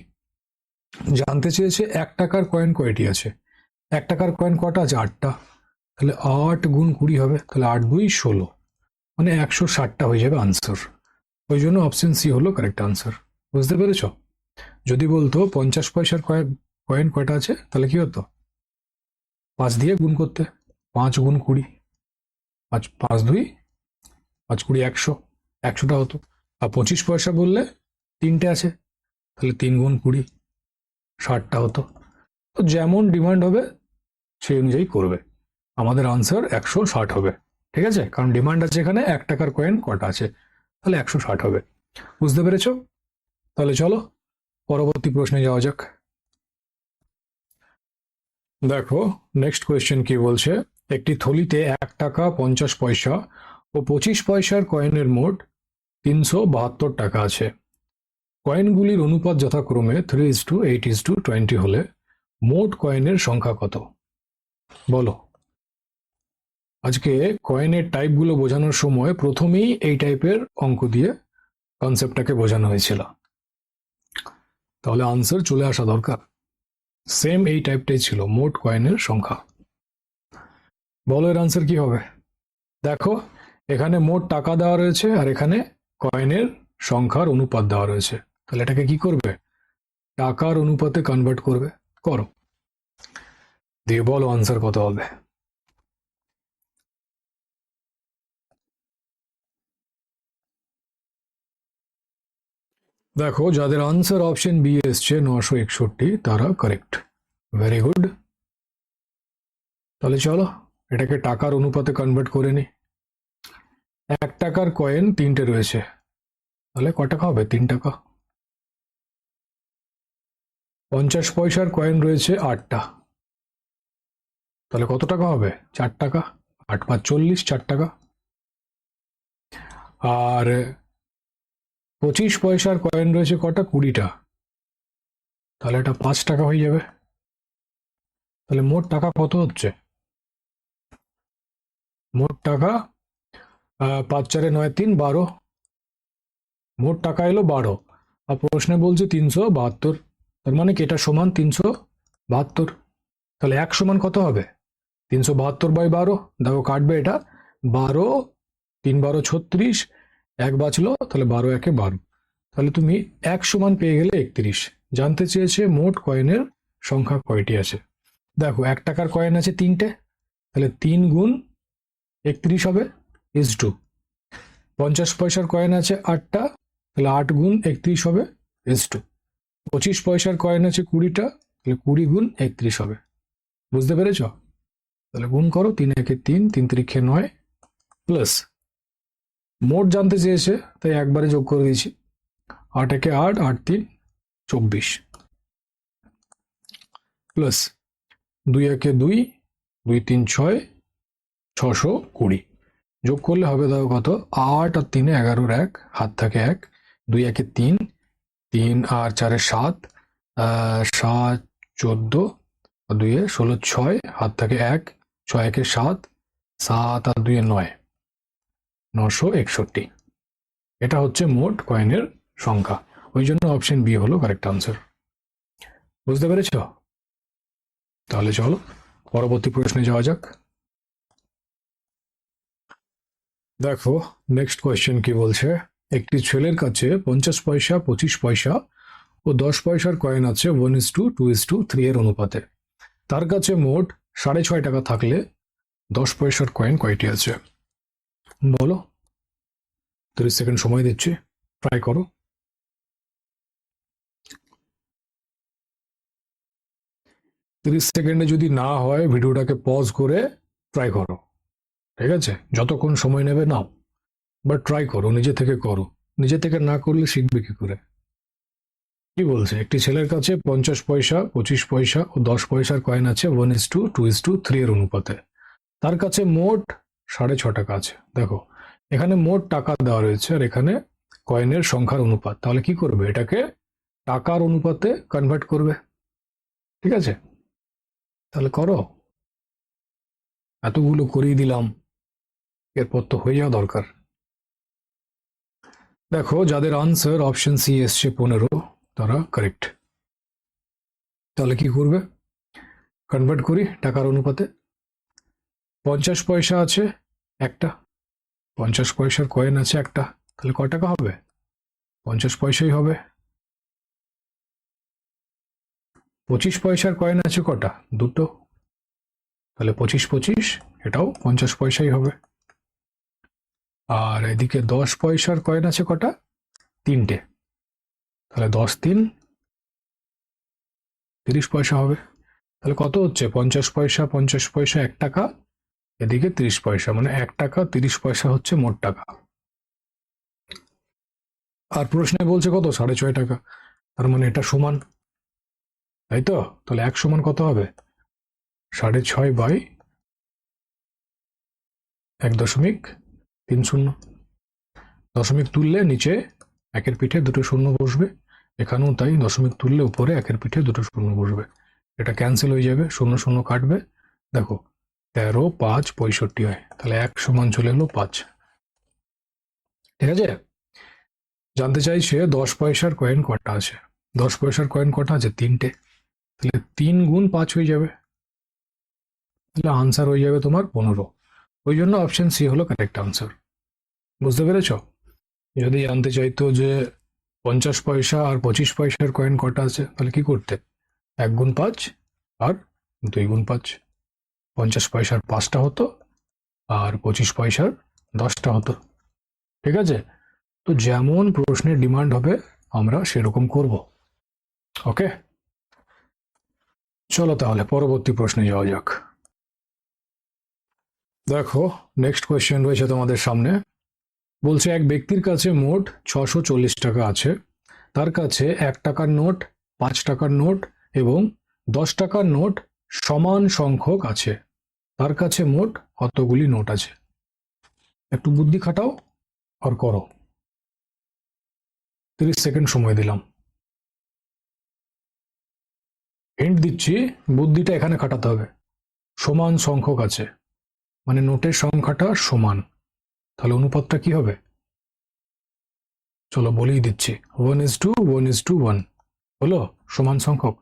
জানতে চেয়েছে 1 টাকার কয়েন কয়টি আছে। 1 টাকার কয়েন কটা আছে? 8টা, তাহলে 8 গুণ 20 হবে, তাহলে 8 2 16, মানে 160টা হয়ে যাবে আনসার। ওই জন্য অপশন সি হলো কারেক্ট আনসার। বুঝতে পেরেছ? যদি বলতো 50 পয়সার কয়েন কয়টা আছে, তাহলে কি হতো? 5 দিয়ে গুণ করতে, 5 গুণ 20, 5 5 2 5 20 100, 100টা হতো। আর 25 পয়সা বললে 3টে আছে, তাহলে 3 গুণ 20, 60টা হতো। তো যেমন ডিমান্ড হবে সেই অনুযায়ী করবে। আমাদের আনসার 160 হবে। ঠিক আছে, কারণ ডিমান্ড আছে এখানে 1 টাকার কয়েন কটা আছে, তাহলে 160 হবে। বুঝতে পেরেছ? তাহলে চলো পরবর্তী প্রশ্নে যাওয়া যাক। দেখো নেক্সট কোয়েশ্চেন কি বলছে। একটি থলিতে 1 টাকা 50 পয়সা ও 25 পয়সার কয়েনের মোট 372 টাকা আছে। কয়েনগুলির অনুপাত যথাক্রমে 3:8:20 হলে মোট কয়েনের সংখ্যা কত? বলো। আজকে কয়েনের টাইপগুলো বোঝানোর সময় প্রথমেই এই টাইপের অঙ্ক দিয়ে কনসেপ্টটাকে বোঝানো হয়েছিল, তাহলে আনসার চলে আসা দরকার। সেম এই টাইপটাই ছিল, মোট কয়েনের সংখ্যা। বলো এর আনসার কি হবে? দেখো, এখানে মোট টাকা দেওয়া রয়েছে আর এখানে কয়েনের সংখ্যার অনুপাত দেওয়া রয়েছে, তাহলে এটাকে কি করবে? টাকার অনুপাতে কনভার্ট করবে। করো, দিয়ে বলো আনসার কত হবে। দেখো, যাদের আনসার অপশন বি এসছে 961, তারা কারেক্ট। Very good. তাহলে চলো এটাকে টাকার অনুপাতে কনভার্ট করে নি। 1 টাকার কয়েন 3টে রয়েছে, তাহলে ক টাকা হবে? 3 টাকা। 50 পয়সার কয়েন রয়েছে 8টা, তাহলে কত টাকা হবে? 4 টাকা। 8 5 40, 4 টাকা। আর 25 পয়সার কয়েন রয়েছে কটা? 20টা, তাহলে এটা 5 টাকা হয়ে যাবে। তাহলে মোট টাকা কত হচ্ছে? মোট টাকা 5 4 9 3 12, মোট টাকা এলো 12। আর প্রশ্নে বলছে 372, তার মানে কি এটা সমান 372। তাহলে 1 সমান কত হবে? 372/12। দেখো কাটবে এটা, 12 3 12 36, 1 বাঁচলো, তাহলে 12 1 12। তাহলে তুমি 1 সমান পেয়ে গেলে 31। জানতে চেয়েছে মোট কয়েনের সংখ্যা কয়টি আছে। দেখো 1 টাকার কয়েন আছে 3টে, তাহলে 3 গুণ 31 হবে, ইজ টু। 50 পয়সার কয়েন আছে 8টা, তাহলে 8 গুণ 31 হবে ইজ টু 25 পয়সার কয়েন আছে 20টা, তাহলে 20 গুণ 31 হবে। বুঝতে পেরেছ? তাহলে গুণ করো, 3 একে 3, 3 3 9, প্লাস মোট জানতে চেয়েছে তাই একবারে যোগ করে দিয়েছি, 8 একে 8, 8 3 24, প্লাস 2 একে 2, 2 3 6, 620, যোগ করলে হবে দেখো কত, 8 আর 3 11 1, হাত থাকে 1, 2 একে 3, 3 আর 4 7, 7 14, 2 16 6, হাত থাকে 1, 6 একে 7, 7 আর 2 9, 961। এটা হচ্ছে মোট কয়েনের সংখ্যা, ওই জন্য অপশন বি হলো কারেক্ট আনসার। বুঝতে পেরেছ? তাহলে চলো পরবর্তী প্রশ্নে যাওয়া যাক। দেখো নেক্সট কোয়েশ্চেন কি বলছে, একটি ছেলের কাছে 50 পয়সা, 25 পয়সা ও 10 পয়সার কয়েন আছে 1:2:3 এর অনুপাতে। তার কাছে মোট 6.5 টাকা থাকলে 10 পয়সার কয়েন কয়টি আছে? বলো। 30 সেকেন্ড সময় দিচ্ছি, ট্রাই করো। 30 সেকেন্ডে যদি না হয় ভিডিওটাকে পজ করে ট্রাই করো, ঠিক আছে? যতক্ষণ সময় নেবে নাও, বাট ট্রাই করো, নিজে থেকে করো। নিজে থেকে না করলে শিখবে কি করে? কি বলছে, একটি ছেলের কাছে 50 পয়সা, 25 পয়সা ও 10 পয়সার কয়েন আছে 1:2:3 এর অনুপাতে। তার কাছে মোট 6.5 টাকা আছে। দেখো এখানে মোট টাকা দেওয়া রয়েছে আর এখানে কয়েনের সংখ্যার অনুপাত, তাহলে কি করবে, এটাকে টাকার অনুপাতে কনভার্ট করবে। ঠিক আছে, তাহলে করো। এতগুলো করিয়ে দিলাম, এরপর তো হয়ে যাওয়া দরকার। দেখো যাদের আনসার অপশন সি এসছে 15, তারা কারেক্ট। তাহলে কি করবে, কনভার্ট করি টাকার অনুপাতে। 50 পয়সা আছে একটা, 50 পয়সার কয়েন আছে একটা, তাহলে ক টাকা হবে? 50 পয়সাই হবে। 25 পয়সার কয়েন আছে কটা? দুটো, তাহলে 25 25, এটাও 50 পয়সাই হবে। আর এদিকে 10 পয়সার কয়েন আছে কটা? তিনটে, তাহলে 10 3 30 পয়সা হবে। তাহলে কত হচ্ছে, 50 পয়সা 50 পয়সা 1 টাকা, এদিকে 30 পয়সা, মানে 1 টাকা 30 পয়সা হচ্ছে মোট টাকা। আর প্রশ্নে বলছে কত, 6.5 টাকা, তার মানে এটা সমান, তাই তো? তাহলে 1 সমান কত হবে, 6.5 বাই 1.30। দশমিক তুললে নিচে একের পিঠে দুটো শূন্য বসবে, এখানেও তাই, দশমিক তুললে উপরে একের পিঠে দুটো শূন্য বসবে, এটা ক্যান্সেল হয়ে যাবে, শূন্য শূন্য কাটবে। দেখো 13 5 65 হয়, তাহলে 1 সমান চলে এলো 5। ঠিক আছে, জানতে চাইছে 10 পয়সার কয়েন কটা আছে। 10 পয়সার কয়েন কটা আছে, তিনটে, তাহলে 3 গুণ 5 হয়ে যাবে, তাহলে আনসার হয়ে যাবে তোমার 15। ওই জন্য অপশন সি হলো কারেক্ট আনসার। বুঝতে পেরেছ? যদি জানতে চাইতো যে 50 পয়সা আর 25 পয়সার কয়েন কটা আছে, তাহলে কি করতে, 1 গুণ 5 আর 2 গুণ 5, 50 পয়সার 5টা হতো আর 25 পয়সার 10টা হতো। ঠিক আছে, তো যেমন প্রশ্নের ডিমান্ড হবে আমরা সেরকম করব। ওকে, চলো তাহলে পরবর্তী প্রশ্নে যাওয়া যাক। দেখো নেক্সট কোয়েশ্চেন রয়েছে তোমাদের সামনে, বলছে এক ব্যক্তির কাছে মোট 640 টাকা আছে, তার কাছে 1 টাকার নোট, 5 টাকার নোট এবং 10 টাকার নোট সমান সংখ্যক আছে। তার কাছে মোট কতগুলি নোট আছে? একটু বুদ্ধি খাটাও আর করো। 30 সেকেন্ড সময় দিলাম। হিন্ট দিচ্ছি, বুদ্ধিটা এখানে খাটাতে হবে। সমান সংখ্যক আছে মানে নোটের সংখ্যাটা সমান, তাহলে অনুপাতটা কি হবে? চলো বলেই দিচ্ছি, 1:1:1 হলো সমান সংখ্যক।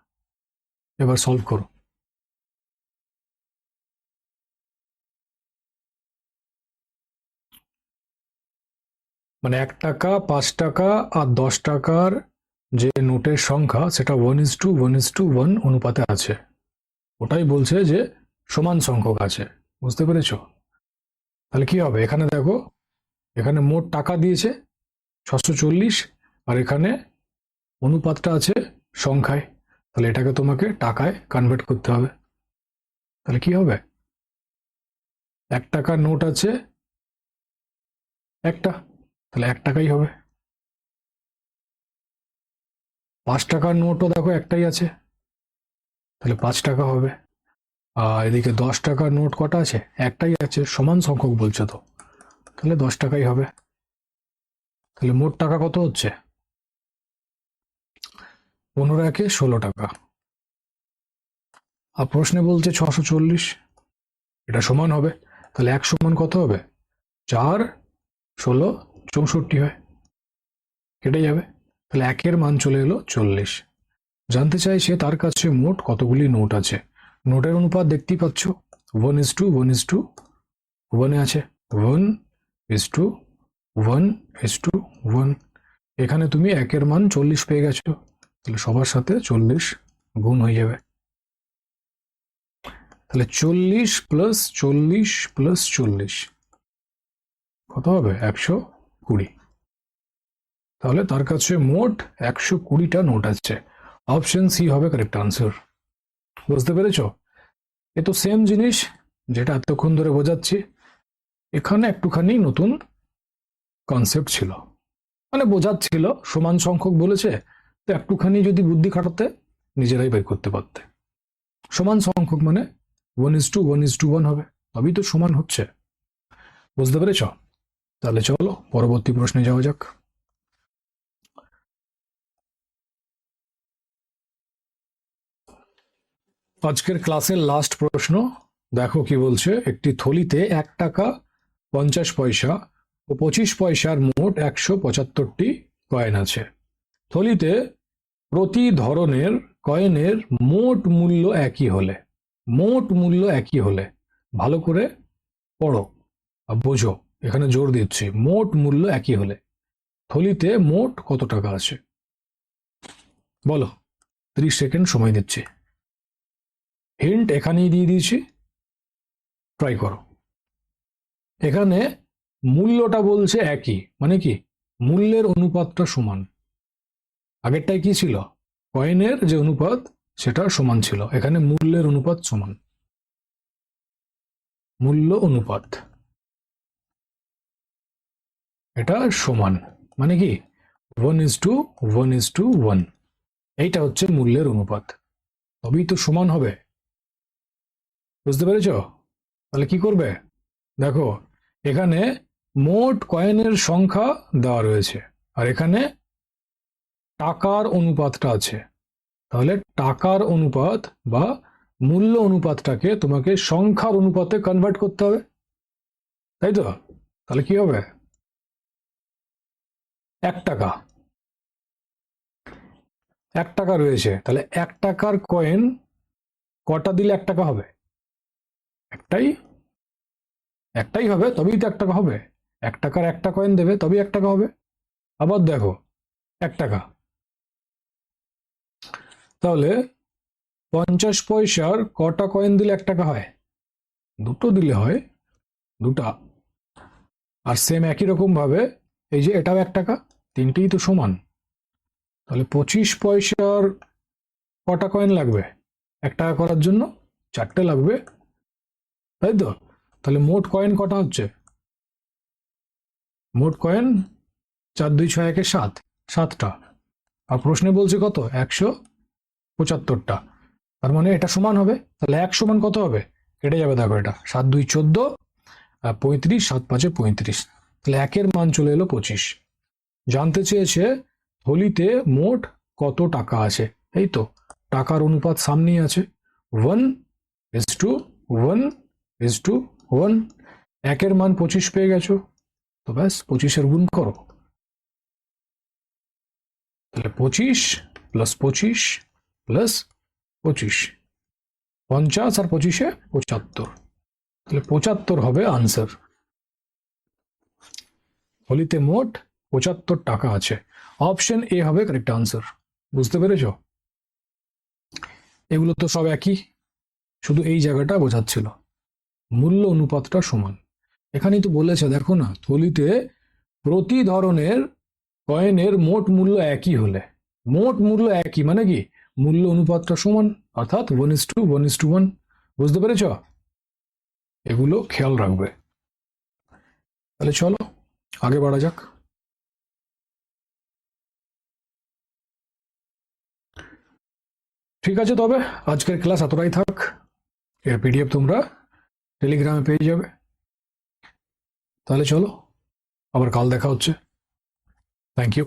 এবার সলভ করো। মানে 1 টাকা, 5 টাকা আর 10 টাকার যে নোটের সংখ্যা সেটা 1:1:1 অনুপাতে আছে, ওটাই বলছে যে সমান সংখ্যক আছে। বুঝতে পেরেছ? তাহলে কি হবে, এখানে দেখো, এখানে মোট টাকা দিয়েছে 640, আর এখানে অনুপাতটা আছে সংখ্যায়, তাহলে এটাকে তোমাকে টাকায় কনভার্ট করতে হবে। তাহলে কি হবে, 1 টাকার নোট আছে একটা, তাহলে 1 টাকাই হবে। 5 টাকার নোটও দেখো একটাই আছে, তাহলে 5 টাকা হবে। আর এদিকে 10 টাকার নোট কটা আছে, একটাই আছে, সমান সংখ্যক বলছে তো, তাহলে 10 টাকাই হবে। তাহলে মোট টাকা কত হচ্ছে, 15 × 16 টাকা। আর প্রশ্নে বলছে 640, এটা সমান হবে, তাহলে 1 সমান কত হবে, 4, 16, 64 হয়, কেটে যাবে। তাহলে 1-এর মান চলে এলো 40। জানতে চাইছে তার কাছে মোট কতগুলি নোট আছে। নোটের অনুপাত দেখতেই পাচ্ছ, 1:1:1 আছে, 1:1:1। এখানে তুমি 1-এর মান 40 পেয়ে গেছো, তাহলে সবার সাথে 40 গুণ হয়ে যাবে। তাহলে 40 + 40 + 40 কত হবে, 120। তাহলে তার কাছে মোট 120টা নোট আছে। অপশন সি হবে কারেক্ট আনসার। বুঝতে পেরেছ? এ তো সেম জিনিস যেটা এতক্ষণ ধরে বোঝাচ্ছি, এখানে একটুখানি নতুন কনসেপ্ট ছিল, মানে বোঝাচ্ছিল সমান সংখ্যক বলেছে, তো একটুখানি যদি বুদ্ধি খাটাতে নিজেরাই বের করতে পারতে। সমান সংখ্যক মানে 1:1:1 হবে, তবেই তো সমান হচ্ছে। বুঝতে পেরেছ? তাহলে চলো পরবর্তী প্রশ্নে যাওয়া যাক। আজকের ক্লাসের লাস্ট প্রশ্ন দেখো কি বলছে। একটি থলিতে 1 টাকা 50 পয়সা ও 25 পয়সার মোট 175টি কয়েন আছে। থলিতে প্রতি ধরনের কয়েনের মোট মূল্য একই হলে ভালো করে পড়ো আর বোঝো, এখানে জোর দিচ্ছি, মোট মূল্য একই হলে থলিতে মোট কত টাকা আছে বলো। 30 সেকেন্ড সময় দিচ্ছি। হিন্ট এখানেই দিয়ে দিয়েছি, ট্রাই করো। এখানে মূল্যটা বলছে একই, মানে কি, মূল্যের অনুপাতটা সমান। আগেরটাই কি ছিল, কয়েনের যে অনুপাত সেটা সমান ছিল, এখানে মূল্যের অনুপাত সমান। মূল্য অনুপাত এটা সমান, মানে কি 1:1:1। এইটা হচ্ছে মূল্যের অনুপাত, তবেই তো সমান হবে। বুঝতে পেরেছ? তাহলে কি করবে, দেখো এখানে মোট কয়েনের সংখ্যা দেওয়া রয়েছে, আর এখানে টাকার অনুপাতটা আছে, তাহলে টাকার অনুপাত বা মূল্য অনুপাতটাকে তোমাকে সংখ্যার অনুপাতে কনভার্ট করতে হবে, তাই তো? তাহলে কি হবে, 1 টাকা, 1 টাকা রয়েছে, তাহলে 1 টাকার কয়েন কটা দিলে 1 টাকা হবে, একটাই, একটাই হবে, তবেই তো 1 টাকা হবে। 1 টাকার একটা কয়েন দেবে তবেই 1 টাকা হবে। আবার দেখো 1 টাকা, তাহলে 50 পয়সার কটা কয়েন দিলে 1 টাকা হয়, দুটো দিলে হয়, দুটা। আর সেম একই রকম ভাবে এই যে এটাও 1 টাকা, তিনটেই তো সমান, তাহলে 25 পয়সার কটা কয়েন লাগবে 1 টাকা করার জন্য, 4টে লাগবে, তাই তো? তাহলে মোট কয়েন কটা হচ্ছে, মোট কয়েন 4 2 6 1 7, 7টা। আর প্রশ্নে বলছে কত, 175টা, তার মানে এটা সমান হবে। তাহলে 1 সমান কত হবে, কেটে যাবে, দেখো এটা 7 2 14, 35, 7 5 35, তাহলে 1-এর মান চলে এলো 25। জানতে চেয়েছে থলিতে মোট কত টাকা আছে, এই তো টাকার অনুপাত সামনেই আছে, 1:1:1। 1-এর মান 25 পেয়ে গেছো, তো ব্যাস 25-এর গুণ করো, তাহলে 25 + 25 + 25, 50 আর 25-এ 75, তাহলে 75 হবে আনসার। থলিতে মোট 75 টাকা আছে, অপশন এ হবে কারেক্ট আনসার। বুঝতে পেরেছ? এগুলো তো সব একই, শুধু এই জায়গাটা বোঝাচ্ছিল মূল্য অনুপাতটা সমান। এখানেই তো বলেছে, দেখো না, থলিতে প্রতি ধরনের কয়েনের মোট মূল্য একই হলে, মোট মূল্য একই মানে কি মূল্য অনুপাতটা সমান, অর্থাৎ 1:1:1। বুঝতে পেরেছ? এগুলো খেয়াল রাখবে। তাহলে চলো আগে বাড়া যাক। ঠিক আছে, তবে আজকের ক্লাস এতটাই থাক। এর পিডিএফ তোমরা টেলিগ্রামে পেয়ে যাবে। তাহলে চলো, আবার কাল দেখা হচ্ছে। Thank you.